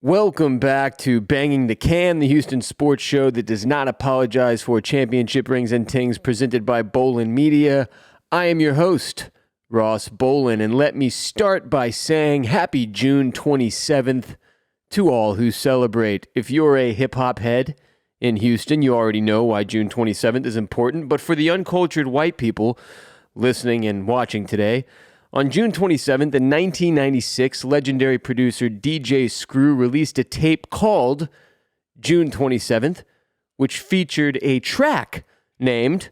Welcome back to Banging the Can, the Houston sports show that does not apologize for championship rings and tings, presented by Bolin Media. I am your host, Ross Bolin, and let me start by saying happy June 27th to all who celebrate. If you're a hip-hop head in Houston, you already know why June 27th is important, but for the uncultured white people listening and watching today, on June 27th, in 1996, legendary producer DJ Screw released a tape called June 27th, which featured a track named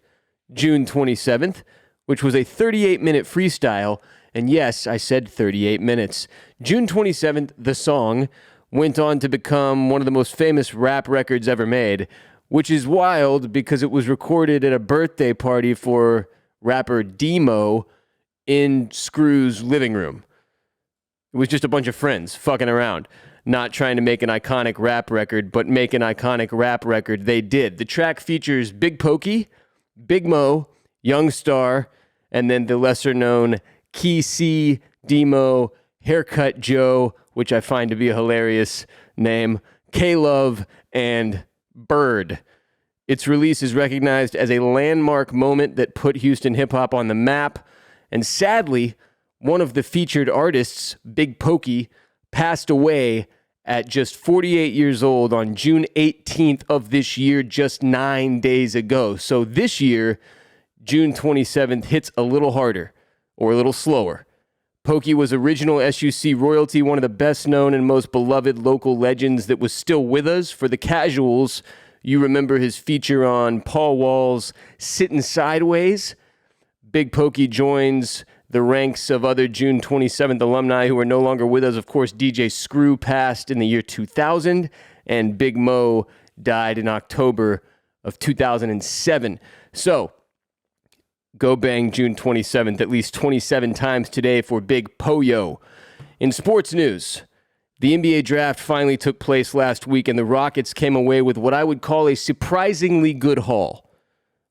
June 27th, which was a 38-minute freestyle. And yes, I said 38 minutes. June 27th, the song, went on to become one of the most famous rap records ever made, which is wild because it was recorded at a birthday party for rapper Demo in Screw's living room. It was just a bunch of friends fucking around, not trying to make an iconic rap record, but make an iconic rap record. They did. The track features Big Pokey, Big Mo, Young Star, and then the lesser-known Key C, Demo, Haircut Joe, which I find to be a hilarious name, K-Love, and Bird. Its release is recognized as a landmark moment that put Houston hip-hop on the map. And sadly, one of the featured artists, Big Pokey, passed away at just 48 years old on June 18th of this year, just 9 days ago. So this year, June 27th hits a little harder or a little slower. Pokey was original SUC royalty, one of the best known and most beloved local legends that was still with us. For the casuals, you remember his feature on Paul Wall's Sittin' Sideways. Big Pokey joins the ranks of other June 27th alumni who are no longer with us. Of course, DJ Screw passed in the year 2000, and Big Mo died in October of 2007. So, go bang June 27th at least 27 times today for Big Poyo. In sports news, the NBA draft finally took place last week, and the Rockets came away with what I would call a surprisingly good haul.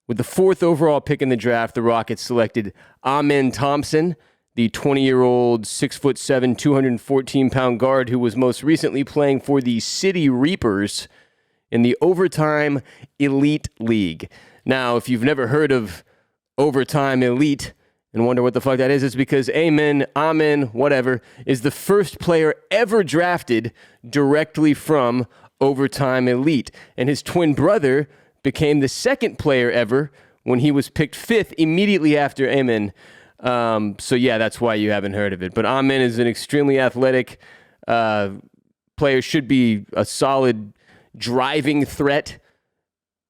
With the fourth overall pick in the draft, the Rockets selected Amen Thompson, the 20-year-old, 6'7", 214-pound guard who was most recently playing for the City Reapers in the Overtime Elite League. Now, if you've never heard of Overtime Elite and wonder what the fuck that is, it's because Amen, whatever, is the first player ever drafted directly from Overtime Elite. And his twin brother became the second player ever when he was picked fifth immediately after Amen. So yeah, that's why you haven't heard of it. But Amen is an extremely athletic player, should be a solid driving threat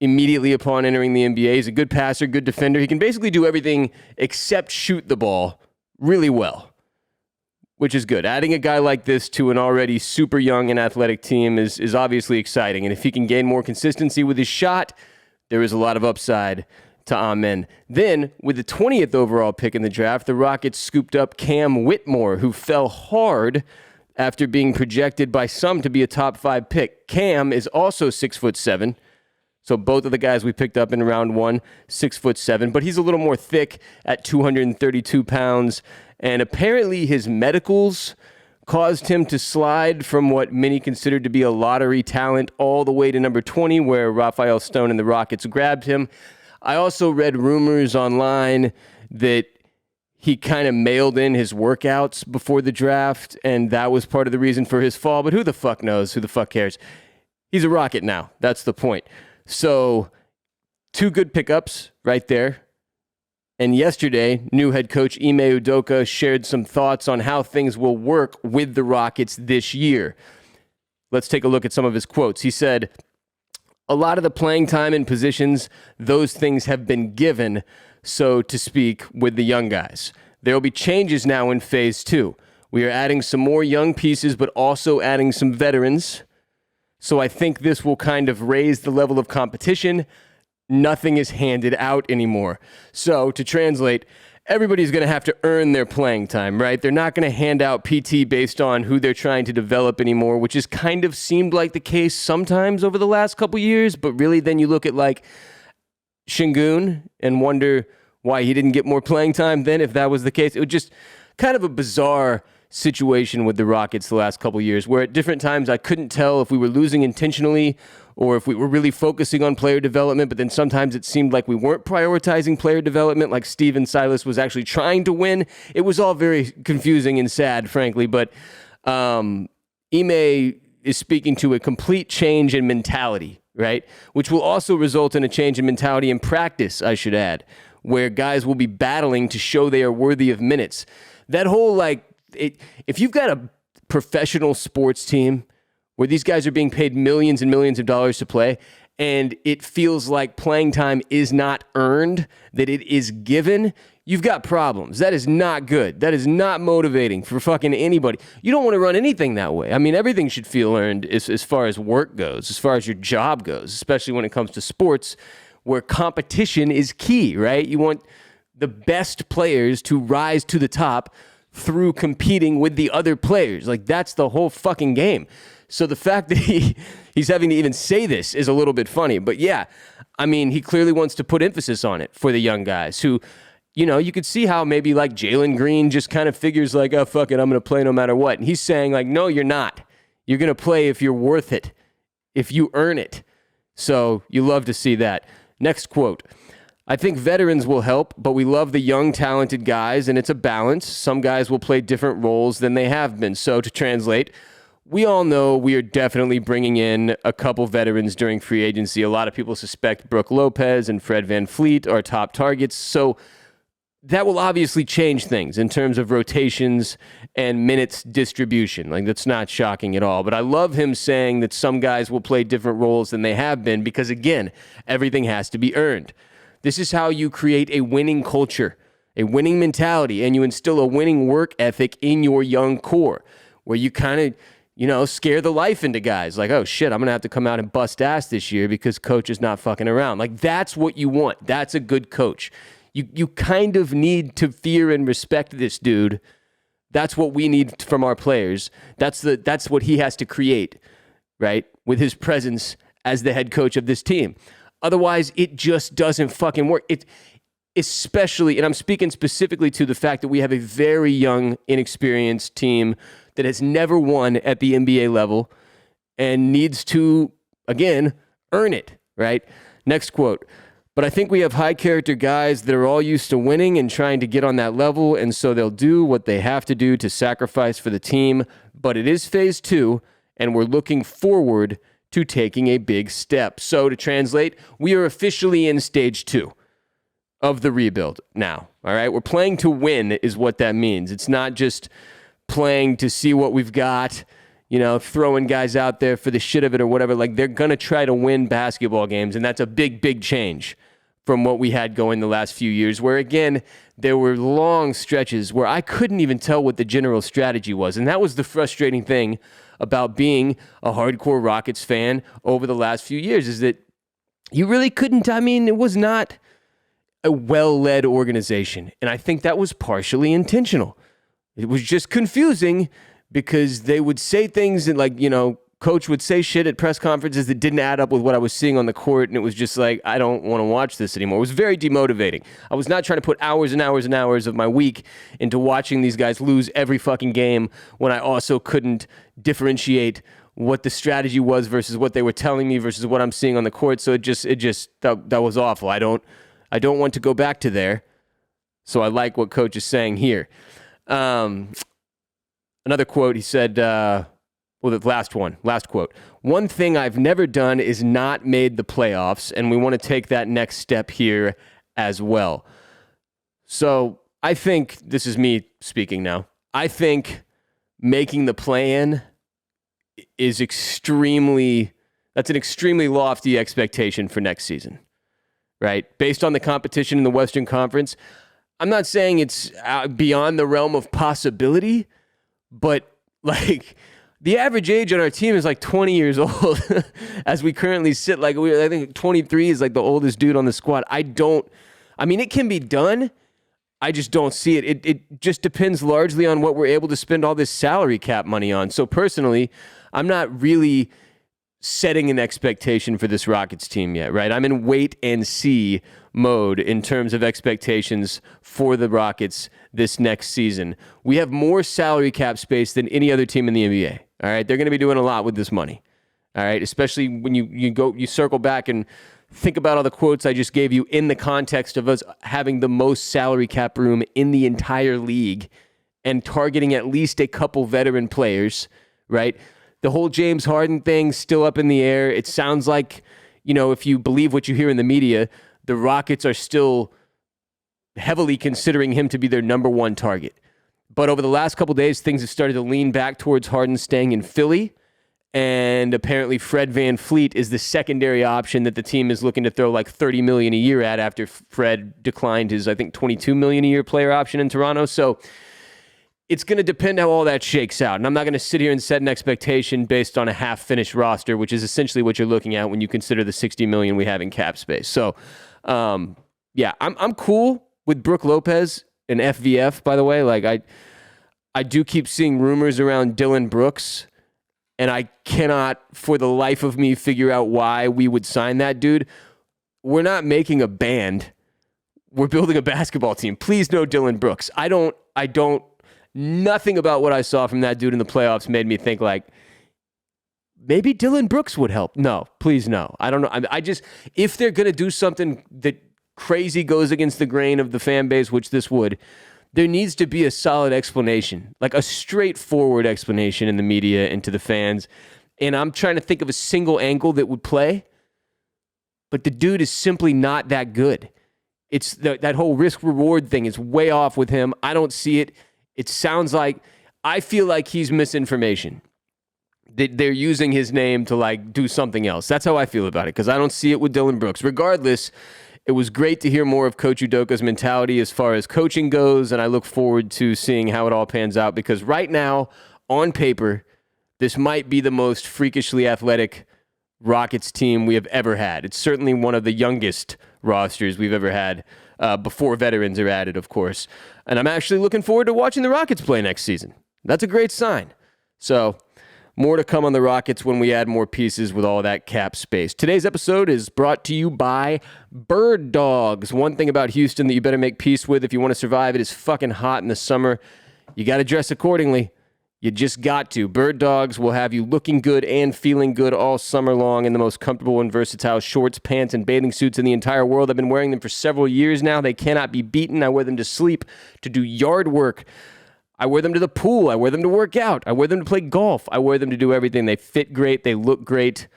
immediately upon entering the NBA. He's a good passer, good defender. He can basically do everything except shoot the ball really well, which is good. Adding a guy like this to an already super young and athletic team is obviously exciting. And if he can gain more consistency with his shot, there is a lot of upside to Amen. Then, with the 20th overall pick in the draft, the Rockets scooped up Cam Whitmore, who fell hard after being projected by some to be a top 5 pick. Cam is also 6'7", so both of the guys we picked up in round one, 6'7", but he's a little more thick at 232 pounds. And apparently his medicals caused him to slide from what many considered to be a lottery talent all the way to number 20, where Raphael Stone and the Rockets grabbed him. I also read rumors online that he kind of mailed in his workouts before the draft, and that was part of the reason for his fall. But who the fuck knows? Who the fuck cares? He's a Rocket now. That's the point. So, two good pickups right there. And yesterday, new head coach Ime Udoka shared some thoughts on how things will work with the Rockets this year. Let's take a look at some of his quotes. He said, "A lot of the playing time and positions, those things have been given, so to speak, with the young guys. There will be changes now in phase 2. We are adding some more young pieces, but also adding some veterans. So I think this will kind of raise the level of competition. Nothing is handed out anymore." So, to translate, everybody's going to have to earn their playing time, right? They're not going to hand out PT based on who they're trying to develop anymore, which has kind of seemed like the case sometimes over the last couple years. But really, then you look at like Şengün and wonder why he didn't get more playing time then, if that was the case. It was just kind of a bizarre situation with the Rockets the last couple years, where at different times I couldn't tell if we were losing intentionally or if we were really focusing on player development, but then sometimes it seemed like we weren't prioritizing player development, like Steven Silas was actually trying to win. It was all very confusing and sad, frankly, but Ime is speaking to a complete change in mentality, right? Which will also result in a change in mentality in practice, I should add, where guys will be battling to show they are worthy of minutes. That whole, if you've got a professional sports team where these guys are being paid millions and millions of dollars to play, and it feels like playing time is not earned, that it is given, you've got problems. That is not good. That is not motivating for fucking anybody. You don't want to run anything that way. I mean, everything should feel earned as far as work goes, as far as your job goes, especially when it comes to sports where competition is key, right? You want the best players to rise to the top through competing with the other players. Like, that's the whole fucking game. So the fact that he's having to even say this is a little bit funny. But yeah, I mean, he clearly wants to put emphasis on it for the young guys who, you could see how maybe like Jalen Green just kind of figures like, oh, fuck it, I'm going to play no matter what. And he's saying like, no, you're not. You're going to play if you're worth it, if you earn it. So you love to see that. Next quote. I think veterans will help, but we love the young, talented guys, and it's a balance. Some guys will play different roles than they have been. So to translate, we all know we are definitely bringing in a couple veterans during free agency. A lot of people suspect Brook Lopez and Fred VanVleet are top targets. So that will obviously change things in terms of rotations and minutes distribution. Like, that's not shocking at all. But I love him saying that some guys will play different roles than they have been because, again, everything has to be earned. This is how you create a winning culture, a winning mentality, and you instill a winning work ethic in your young core where you kind of, scare the life into guys. Like, oh, shit, I'm going to have to come out and bust ass this year because coach is not fucking around. Like, that's what you want. That's a good coach. You kind of need to fear and respect this dude. That's what we need from our players. That's what he has to create, right, with his presence as the head coach of this team. Otherwise, it just doesn't fucking work. Especially, and I'm speaking specifically to the fact that we have a very young, inexperienced team that has never won at the NBA level and needs to, again, earn it, right? Next quote. But I think we have high character guys that are all used to winning and trying to get on that level, and so they'll do what they have to do to sacrifice for the team. But it is phase 2, and we're looking forward to taking a big step. So to translate, we are officially in stage 2 of the rebuild now. All right, we're playing to win is what that means. It's not just playing to see what we've got, throwing guys out there for the shit of it or whatever. Like, they're going to try to win basketball games, and that's a big, big change from what we had going the last few years, where, again, there were long stretches where I couldn't even tell what the general strategy was. And that was the frustrating thing about being a hardcore Rockets fan over the last few years, is that you really couldn't. I mean, it was not a well-led organization, and I think that was partially intentional. It was just confusing because they would say things and, like, coach would say shit at press conferences that didn't add up with what I was seeing on the court, and it was just like, I don't want to watch this anymore. It was very demotivating. I was not trying to put hours and hours and hours of my week into watching these guys lose every fucking game when I also couldn't differentiate what the strategy was versus what they were telling me versus what I'm seeing on the court. So that was awful. I don't want to go back to there. So I like what coach is saying here. Another quote, he said, the last quote. One thing I've never done is not made the playoffs, and we want to take that next step here as well. So I think, this is me speaking now, I think making the play-in is that's an extremely lofty expectation for next season, right? Based on the competition in the Western Conference, I'm not saying it's beyond the realm of possibility, but like, the average age on our team is like 20 years old as we currently sit. Like, I think 23 is like the oldest dude on the squad. It can be done. I just don't see it. It just depends largely on what we're able to spend all this salary cap money on. So personally, I'm not really setting an expectation for this Rockets team yet, right? I'm in wait and see mode in terms of expectations for the Rockets this next season. We have more salary cap space than any other team in the NBA. All right, they're going to be doing a lot with this money. All right, especially when you circle back and think about all the quotes I just gave you in the context of us having the most salary cap room in the entire league and targeting at least a couple veteran players, right? The whole James Harden thing still up in the air. It sounds like, if you believe what you hear in the media, the Rockets are still heavily considering him to be their number one target. But over the last couple of days, things have started to lean back towards Harden staying in Philly. And apparently Fred VanVleet is the secondary option that the team is looking to throw like $30 million a year at after Fred declined his, I think, $22 million a year player option in Toronto. So it's going to depend how all that shakes out. And I'm not going to sit here and set an expectation based on a half-finished roster, which is essentially what you're looking at when you consider the $60 million we have in cap space. So, I'm cool with Brook Lopez and FVF, by the way. Like, I do keep seeing rumors around Dylan Brooks, and I cannot, for the life of me, figure out why we would sign that dude. We're not making a band. We're building a basketball team. Please no Dylan Brooks. Nothing about what I saw from that dude in the playoffs made me think like, maybe Dylan Brooks would help. No, please no. I don't know. I just, if they're going to do something that crazy goes against the grain of the fan base, which this would, there needs to be a solid explanation, like a straightforward explanation in the media and to the fans. And I'm trying to think of a single angle that would play, but the dude is simply not that good. It's that whole risk-reward thing is way off with him. I don't see it. It sounds like, I feel like he's misinformation. They're using his name to like do something else. That's how I feel about it, because I don't see it with Dylan Brooks. Regardless, it was great to hear more of Coach Udoka's mentality as far as coaching goes, and I look forward to seeing how it all pans out, because right now, on paper, this might be the most freakishly athletic Rockets team we have ever had. It's certainly one of the youngest rosters we've ever had, before veterans are added, of course. And I'm actually looking forward to watching the Rockets play next season. That's a great sign. So, more to come on the Rockets when we add more pieces with all that cap space. Today's episode is brought to you by Bird Dogs. One thing about Houston that you better make peace with if you want to survive. It is fucking hot in the summer. You got to dress accordingly. You just got to. Bird Dogs will have you looking good and feeling good all summer long in the most comfortable and versatile shorts, pants, and bathing suits in the entire world. I've been wearing them for several years now. They cannot be beaten. I wear them to sleep, to do yard work. I wear them to the pool. I wear them to work out. I wear them to play golf. I wear them to do everything. They fit great. They look great.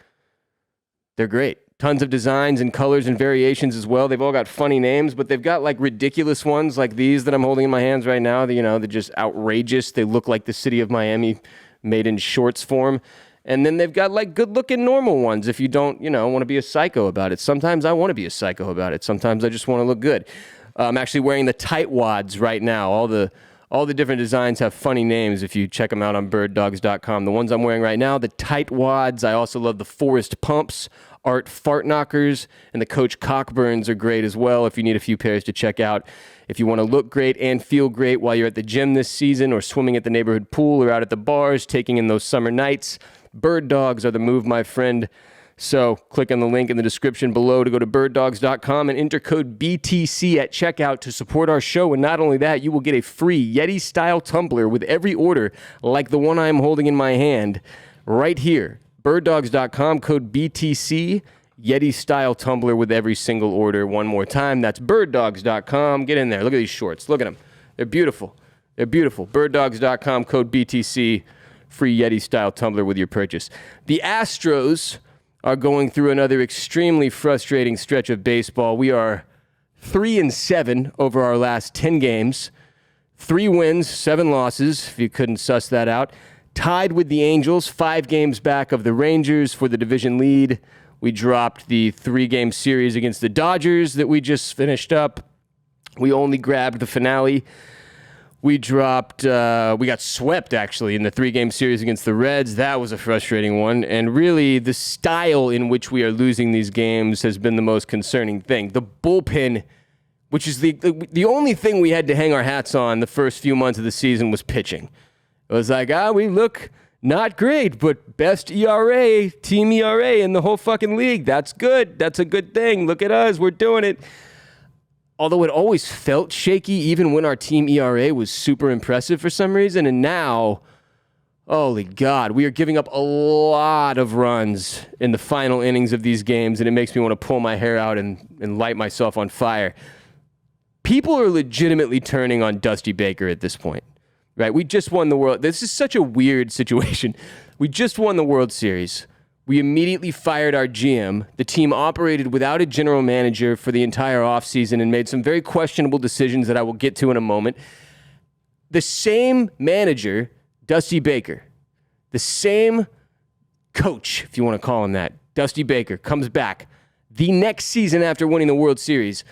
They're great. Tons of designs and colors and variations as well. They've all got funny names, but they've got like ridiculous ones like these that I'm holding in my hands right now. They're just outrageous. They look like the city of Miami made in shorts form. And then they've got like good-looking normal ones if you don't, want to be a psycho about it. Sometimes I want to be a psycho about it. Sometimes I just want to look good. I'm actually wearing the tight wads right now. All the different designs have funny names if you check them out on birddogs.com. The ones I'm wearing right now, the tight wads. I also love the Forest Pumps, Art Fart Knockers, and the Coach Cockburns are great as well if you need a few pairs to check out. If you want to look great and feel great while you're at the gym this season or swimming at the neighborhood pool or out at the bars, taking in those summer nights, Bird Dogs are the move, my friend. So click on the link in the description below to go to birddogs.com and enter code BTC at checkout to support our show. And not only that, you will get a free Yeti-style tumbler with every order, like the one I'm holding in my hand right here. Birddogs.com, code BTC, Yeti-style tumbler with every single order. One more time, that's birddogs.com. Get in there. Look at these shorts. Look at them. They're beautiful. They're beautiful. Birddogs.com, code BTC, free Yeti-style tumbler with your purchase. The Astros are going through another extremely frustrating stretch of baseball. We are 3-7 over our last 10 games. 3 wins, 7 losses, if you couldn't suss that out. Tied with the Angels, 5 games back of the Rangers for the division lead. We dropped the 3-game series against the Dodgers that we just finished up. We only grabbed the finale. We got swept, actually, in the 3-game series against the Reds. That was a frustrating one. And really, the style in which we are losing these games has been the most concerning thing. The bullpen, which is the only thing we had to hang our hats on the first few months of the season, was pitching. It was like, we look Not great, but best ERA, team ERA in the whole fucking league. That's good. That's a good thing. Look at us. We're doing it. Although it always felt shaky even when our team ERA was super impressive for some reason. And now, holy God, we are giving up a lot of runs in the final innings of these games, and it makes me want to pull my hair out and light myself on fire. People are legitimately turning on Dusty Baker at this point. Right, we just won the World. This is such a weird situation. We just won the World Series. We immediately fired our GM. The team operated without a general manager for the entire offseason and made some very questionable decisions that I will get to in a moment. The same manager, Dusty Baker, the same coach, if you want to call him that, Dusty Baker, comes back the next season after winning the World Series.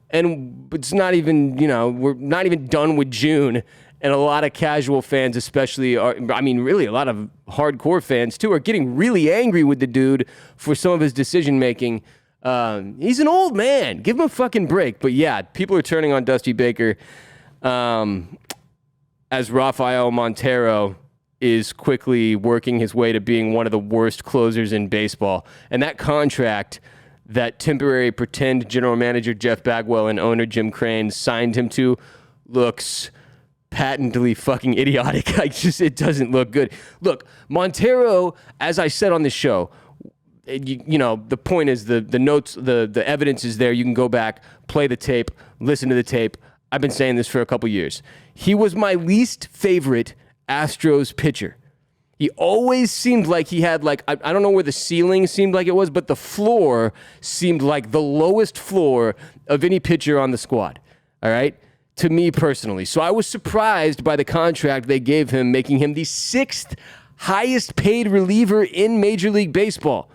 And it's not even, we're not even done with June. And a lot of casual fans especially really a lot of hardcore fans too, are getting really angry with the dude for some of his decision-making. He's an old man. Give him a fucking break. But yeah, people are turning on Dusty Baker as Rafael Montero is quickly working his way to being one of the worst closers in baseball. And that contract that temporary pretend general manager Jeff Bagwell and owner Jim Crane signed him to looks patently fucking idiotic. It doesn't look good. Look, Montero, as I said on the show, the point is the notes, the evidence is there. You can go back, play the tape, listen to the tape. I've been saying this for a couple years. He was my least favorite Astros pitcher. He always seemed like he had I don't know where the ceiling seemed like it was, but the floor seemed like the lowest floor of any pitcher on the squad. All right? To me personally. So I was surprised by the contract they gave him, making him the 6th highest paid reliever in Major League Baseball.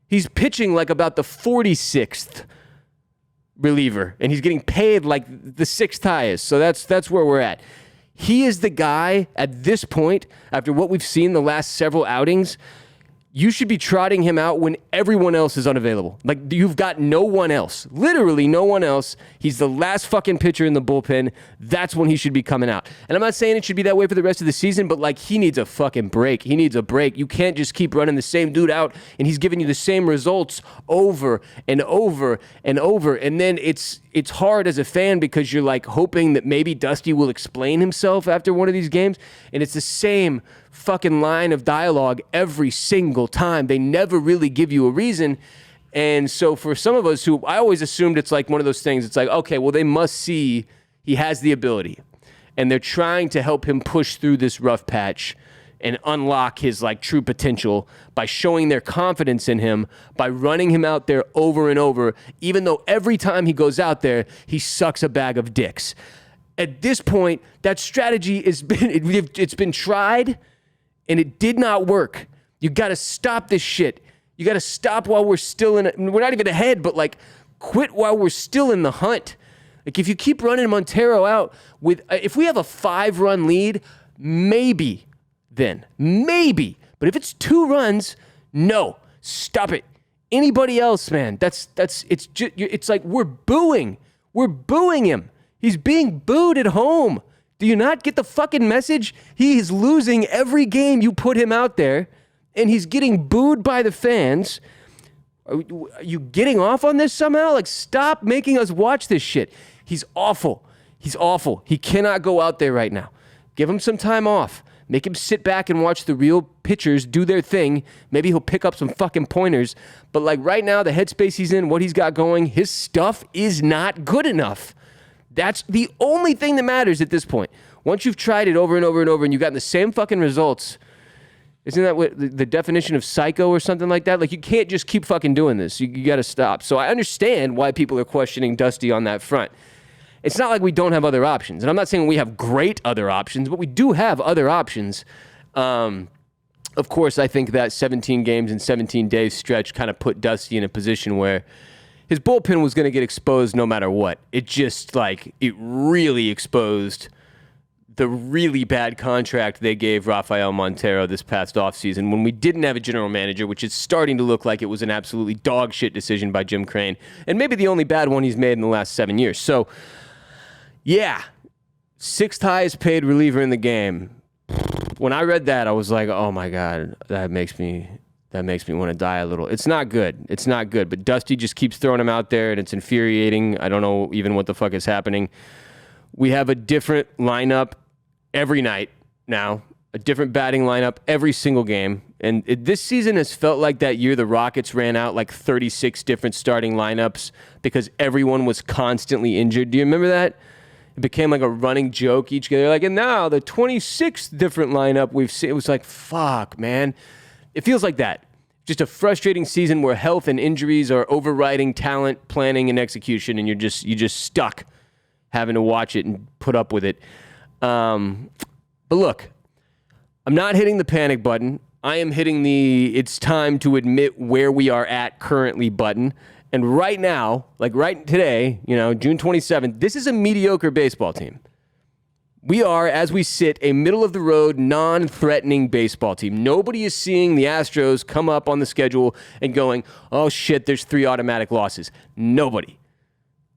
He's pitching like about the 46th reliever, and he's getting paid like the 6th highest. So that's where we're at. He is the guy at this point, after what we've seen the last several outings, you should be trotting him out when everyone else is unavailable. Like, you've got no one else. Literally no one else. He's the last fucking pitcher in the bullpen. That's when he should be coming out. And I'm not saying it should be that way for the rest of the season, but he needs a fucking break. He needs a break. You can't just keep running the same dude out and he's giving you the same results over and over and over. And then it's hard as a fan because you're hoping that maybe Dusty will explain himself after one of these games. And it's the same fucking line of dialogue every single time. They never really give you a reason. And so for some of us who I always assumed it's one of those things, it's okay, well, they must see he has the ability and they're trying to help him push through this rough patch and unlock his true potential by showing their confidence in him, by running him out there over and over, even though every time he goes out there, he sucks a bag of dicks. At this point, that strategy it's been tried and it did not work. You got to stop this shit. You got to stop while we're still in it. We're not even ahead, but quit while we're still in the hunt. If you keep running Montero out with, if we have a 5-run lead, maybe then. Maybe. But if it's 2 runs, no. Stop it. Anybody else, man, it's like we're booing. We're booing him. He's being booed at home. Do you not get the fucking message? He is losing every game you put him out there, and he's getting booed by the fans. Are you getting off on this somehow? Stop making us watch this shit. He's awful. He's awful. He cannot go out there right now. Give him some time off. Make him sit back and watch the real pitchers do their thing. Maybe he'll pick up some fucking pointers. But right now, the headspace he's in, what he's got going, his stuff is not good enough. That's the only thing that matters at this point. Once you've tried it over and over and over and you've gotten the same fucking results, isn't that what the definition of psycho or something like that? You can't just keep fucking doing this. You got to stop. So I understand why people are questioning Dusty on that front. It's not like we don't have other options. And I'm not saying we have great other options, but we do have other options. Of course, I think that 17 games in 17 days stretch kind of put Dusty in a position where his bullpen was going to get exposed no matter what. It just, it really exposed the really bad contract they gave Rafael Montero this past offseason when we didn't have a general manager, which is starting to look like it was an absolutely dog shit decision by Jim Crane, and maybe the only bad one he's made in the last 7 years. So, yeah, 6th highest paid reliever in the game. when I read that, I was like, oh my God, that makes me want to die a little. It's not good. It's not good. But Dusty just keeps throwing him out there, and it's infuriating. I don't know even what the fuck is happening. We have a different lineup every night now, a different batting lineup every single game. And this season has felt like that year the Rockets ran out like 36 different starting lineups because everyone was constantly injured. Do you remember that? It became like a running joke each game. They're like, and now the 26th different lineup we've seen. It was like, fuck, man. It feels like that. Just a frustrating season where health and injuries are overriding talent, planning, and execution, and you're just stuck having to watch it and put up with it. But look, I'm not hitting the panic button. I am hitting the it's time to admit where we are at currently button. And right now, like right today, June 27th, this is a mediocre baseball team. We are, as we sit, a middle-of-the-road, non-threatening baseball team. Nobody is seeing the Astros come up on the schedule and going, oh, shit, there's 3 automatic losses. Nobody.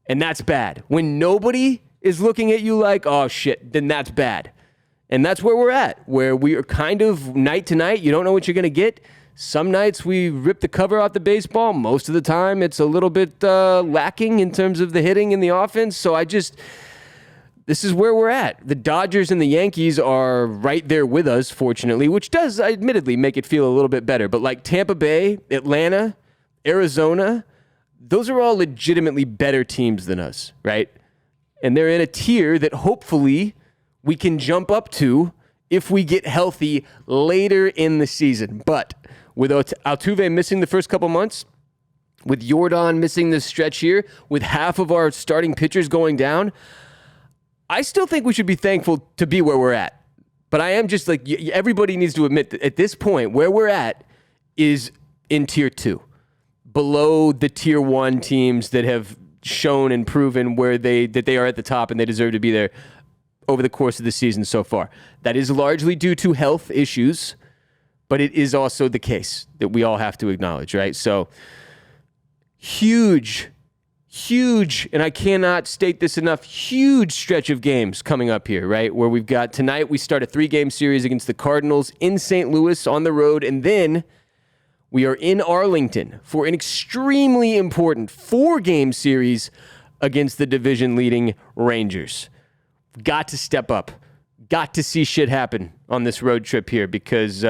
And that's bad. When nobody is looking at you like, oh, shit, then that's bad. And that's where we're at, where we are kind of night to night. You don't know what you're going to get. Some nights we rip the cover off the baseball. Most of the time it's a little bit lacking in terms of the hitting and the offense. So this is where we're at. The Dodgers and the Yankees are right there with us, fortunately, which does admittedly make it feel a little bit better. But like Tampa Bay, Atlanta, Arizona, those are all legitimately better teams than us, right? And they're in a tier that hopefully we can jump up to if we get healthy later in the season. But with Altuve missing the first couple months, with Yordan missing this stretch here, with half of our starting pitchers going down, I still think we should be thankful to be where we're at. But I am just like, everybody needs to admit that at this point, where we're at is in tier 2, below the tier 1 teams that have shown and proven that they are at the top and they deserve to be there over the course of the season so far. That is largely due to health issues, but it is also the case that we all have to acknowledge, right? So huge, and I cannot state this enough, huge stretch of games coming up here, right? Where we've got tonight, we start a 3-game series against the Cardinals in St. Louis on the road, and then we are in Arlington for an extremely important 4-game series against the division-leading Rangers. Got to step up. Got to see shit happen on this road trip here because,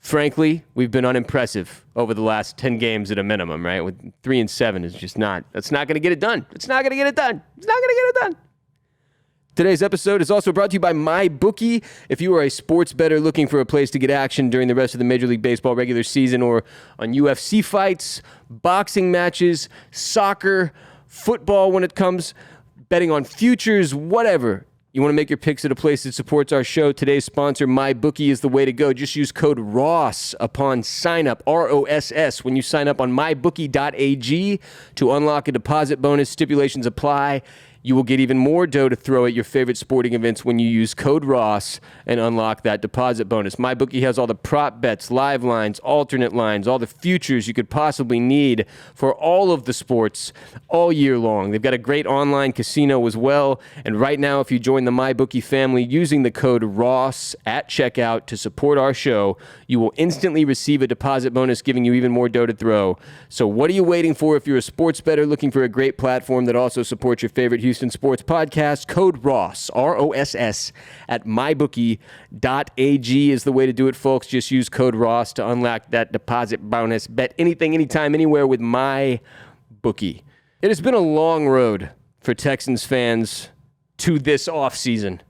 frankly, we've been unimpressive over the last 10 games at a minimum, right? With 3-7 is just that's not going to get it done. It's not going to get it done. It's not going to get it done. Today's episode is also brought to you by MyBookie. If you are a sports bettor looking for a place to get action during the rest of the Major League Baseball regular season or on UFC fights, boxing matches, soccer, football when it comes, betting on futures, whatever. You want to make your picks at a place that supports our show. Today's sponsor, MyBookie, is the way to go. Just use code ROSS upon sign up, ROSS, when you sign up on mybookie.ag to unlock a deposit bonus. Stipulations apply. You will get even more dough to throw at your favorite sporting events when you use code ROSS and unlock that deposit bonus. MyBookie has all the prop bets, live lines, alternate lines, all the futures you could possibly need for all of the sports all year long. They've got a great online casino as well. And right now, if you join the MyBookie family using the code ROSS at checkout to support our show, you will instantly receive a deposit bonus, giving you even more dough to throw. So what are you waiting for if you're a sports bettor looking for a great platform that also supports your favorite Houston sports podcast? Code ROSS, ROSS, at mybookie.ag is the way to do it, folks. Just use code ROSS to unlock that deposit bonus. Bet anything, anytime, anywhere with MyBookie. It has been a long road for Texans fans to this offseason.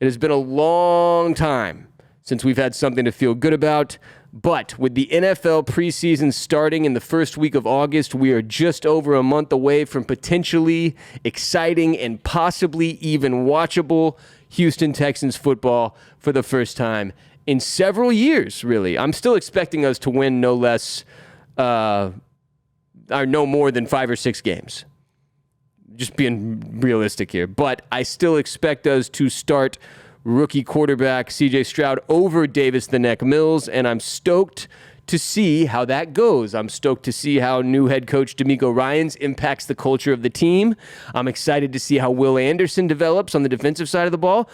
It has been a long time since we've had something to feel good about. But with the NFL preseason starting in the first week of August, we are just over a month away from potentially exciting and possibly even watchable Houston Texans football for the first time in several years, really. I'm still expecting us to win no less, or no more than 5 or 6 games. Just being realistic here. But I still expect us to start rookie quarterback C.J. Stroud over Davis the Neck Mills, and I'm stoked to see how that goes. I'm stoked to see how new head coach D'Amico Ryans impacts the culture of the team. I'm excited to see how Will Anderson develops on the defensive side of the ball.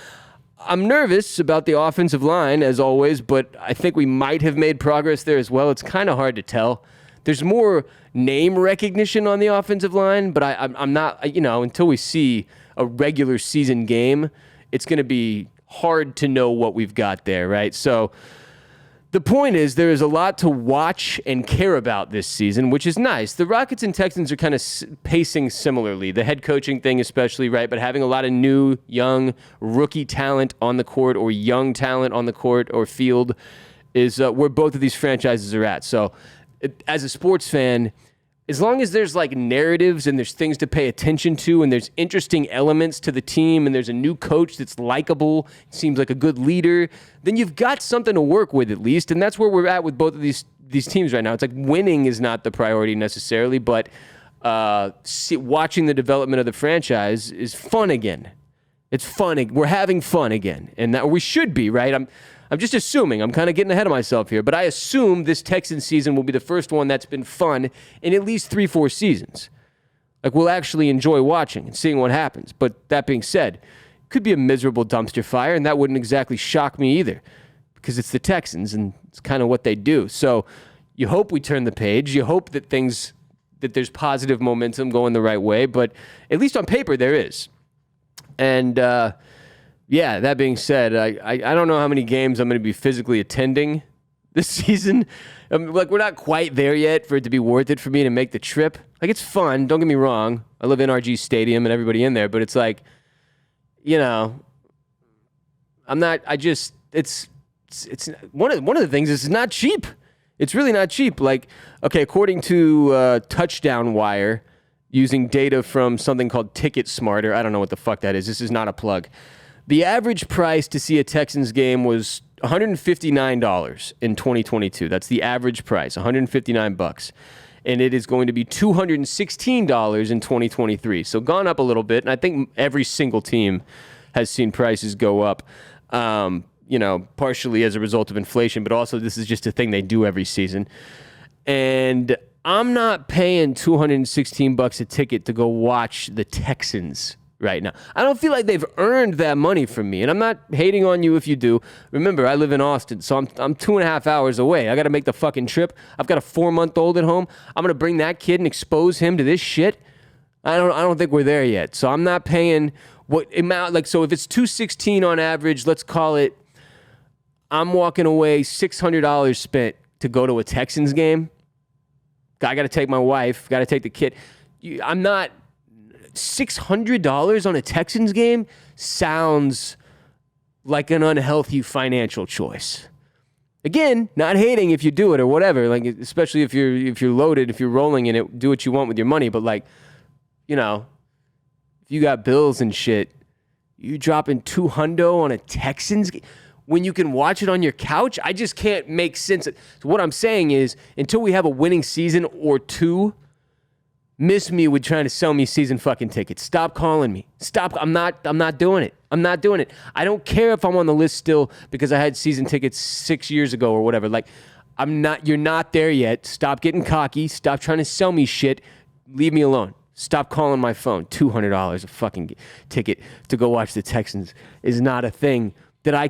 I'm nervous about the offensive line, as always, but I think we might have made progress there as well. It's kind of hard to tell. There's more name recognition on the offensive line, but I'm not, until we see a regular season game, it's going to be hard to know what we've got there, right? So the point is there is a lot to watch and care about this season, which is nice. The Rockets and Texans are kind of pacing similarly. The head coaching thing especially, right? But having a lot of new, young, rookie talent on the court or young talent on the court or field is where both of these franchises are at. So as a sports fan, as long as there's like narratives and there's things to pay attention to and there's interesting elements to the team and there's a new coach that's likable, seems like a good leader, then you've got something to work with at least. And that's where we're at with both of these teams right now. It's like winning is not the priority necessarily, but watching the development of the franchise is fun again. It's fun. We're having fun again. And that we should be, right? I'm just assuming. I'm kind of getting ahead of myself here, but I assume this Texans season will be the first one that's been fun in at least 3-4 seasons. Like, we'll actually enjoy watching and seeing what happens. But that being said, it could be a miserable dumpster fire, and that wouldn't exactly shock me either because it's the Texans, and it's kind of what they do. So you hope we turn the page. You hope that there's positive momentum going the right way, but at least on paper there is. And, yeah, that being said, I don't know how many games I'm going to be physically attending this season. We're not quite there yet for it to be worth it for me to make the trip. Like, it's fun. Don't get me wrong. I live in NRG Stadium and everybody in there, but it's like, it's one of the things is it's not cheap. It's really not cheap. Like, okay, according to Touchdown Wire, using data from something called Ticket Smarter, I don't know what the fuck that is. This is not a plug. The average price to see a Texans game was $159 in 2022. That's the average price, $159. And it is going to be $216 in 2023. So gone up a little bit. And I think every single team has seen prices go up, partially as a result of inflation, but also this is just a thing they do every season. And I'm not paying $216 a ticket to go watch the Texans right now. I don't feel like they've earned that money from me, and I'm not hating on you if you do. Remember, I live in Austin, so I'm 2.5 hours away. I got to make the fucking trip. I've got a 4-month-old at home. I'm gonna bring that kid and expose him to this shit. I don't think we're there yet. So I'm not paying what amount. Like, so if it's $216 on average, let's call it. I'm walking away $600 spent to go to a Texans game. I got to take my wife. Got to take the kid. I'm not. $600 on a Texans game sounds like an unhealthy financial choice. Again, not hating if you do it or whatever, like especially if you're loaded, if you're rolling in it, do what you want with your money. But like, if you got bills and shit, you dropping $200 on a Texans game when you can watch it on your couch. I just can't make sense. So what I'm saying is, until we have a winning season or two, miss me with trying to sell me season fucking tickets. Stop calling me. Stop. I'm not doing it. I'm not doing it. I don't care if I'm on the list still because I had season tickets 6 years ago or whatever. Like, you're not there yet. Stop getting cocky. Stop trying to sell me shit. Leave me alone. Stop calling my phone. $200 a fucking ticket to go watch the Texans is not a thing that I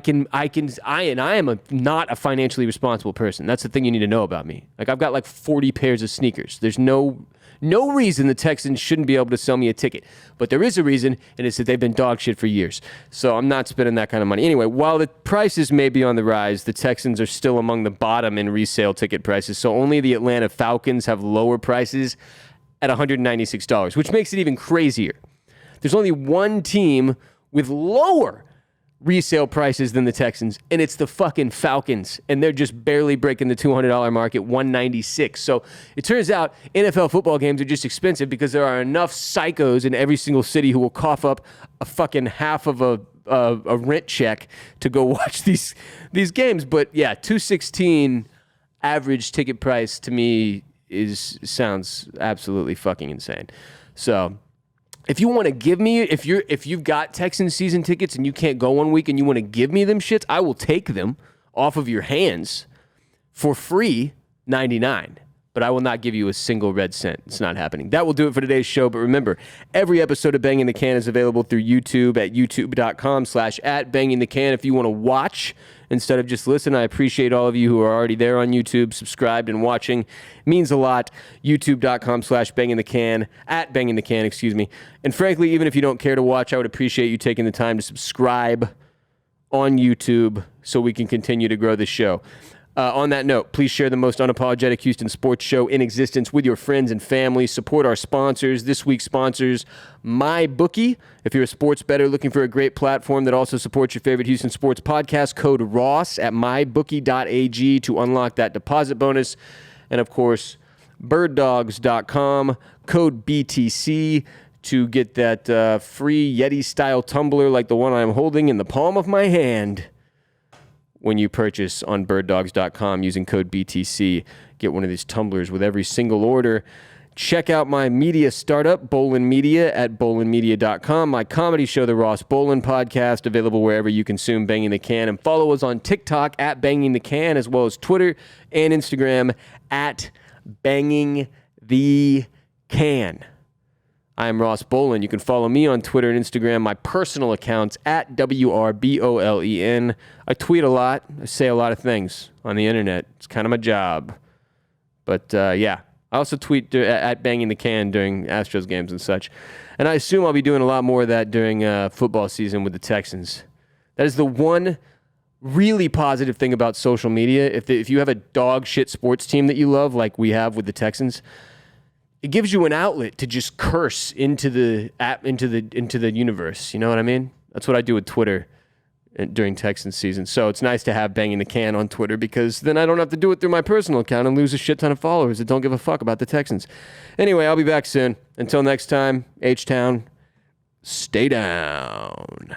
am not a financially responsible person. That's the thing you need to know about me. Like, I've got like 40 pairs of sneakers. There's no reason the Texans shouldn't be able to sell me a ticket. But there is a reason, and it's that they've been dog shit for years. So I'm not spending that kind of money. Anyway, while the prices may be on the rise, the Texans are still among the bottom in resale ticket prices. So only the Atlanta Falcons have lower prices at $196, which makes it even crazier. There's only one team with lower resale prices than the Texans, and it's the fucking Falcons, and they're just barely breaking the $200 mark at $196. So it turns out NFL football games are just expensive because there are enough psychos in every single city who will cough up a fucking half of a rent check to go watch these games. But yeah, $216 average ticket price to me sounds absolutely fucking insane. So if you want to give me, if you've got Texans season tickets and you can't go 1 week and you want to give me them shits, I will take them off of your hands for free $99. but I will not give you a single red cent. It's not happening. That will do it for today's show. But remember, every episode of Banging the Can is available through YouTube at youtube.com/@bangingthecan. If you want to watch instead of just listen, I appreciate all of you who are already there on YouTube, subscribed and watching. It means a lot. youtube.com/bangingthecan, @bangingthecan, excuse me. And frankly, even if you don't care to watch, I would appreciate you taking the time to subscribe on YouTube so we can continue to grow the show. On that note, please share the most unapologetic Houston sports show in existence with your friends and family. Support our sponsors. This week's sponsors, MyBookie. If you're a sports bettor looking for a great platform that also supports your favorite Houston sports podcast, code Ross at mybookie.ag to unlock that deposit bonus. And of course, birddogs.com, code BTC to get that free Yeti-style tumbler like the one I'm holding in the palm of my hand. When you purchase on birddogs.com using code BTC, get one of these tumblers with every single order. Check out my media startup, Bolin Media, at bolinmedia.com. My comedy show, The Ross Bolin Podcast, available wherever you consume Banging the Can. And follow us on TikTok at Banging the Can, as well as Twitter and Instagram at Banging the Can. I am Ross Bolin. You can follow me on Twitter and Instagram, my personal accounts at WRBOLEN. I tweet a lot. I say a lot of things on the internet. It's kind of my job. But yeah, I also tweet at Banging the Can during Astros games and such. And I assume I'll be doing a lot more of that during football season with the Texans. That is the one really positive thing about social media. If you have a dog shit sports team that you love, like we have with the Texans, it gives you an outlet to just curse into the universe. You know what I mean? That's what I do with Twitter during Texans season. So it's nice to have Banging the Can on Twitter, because then I don't have to do it through my personal account and lose a shit ton of followers that don't give a fuck about the Texans. Anyway, I'll be back soon. Until next time, H-Town, stay down.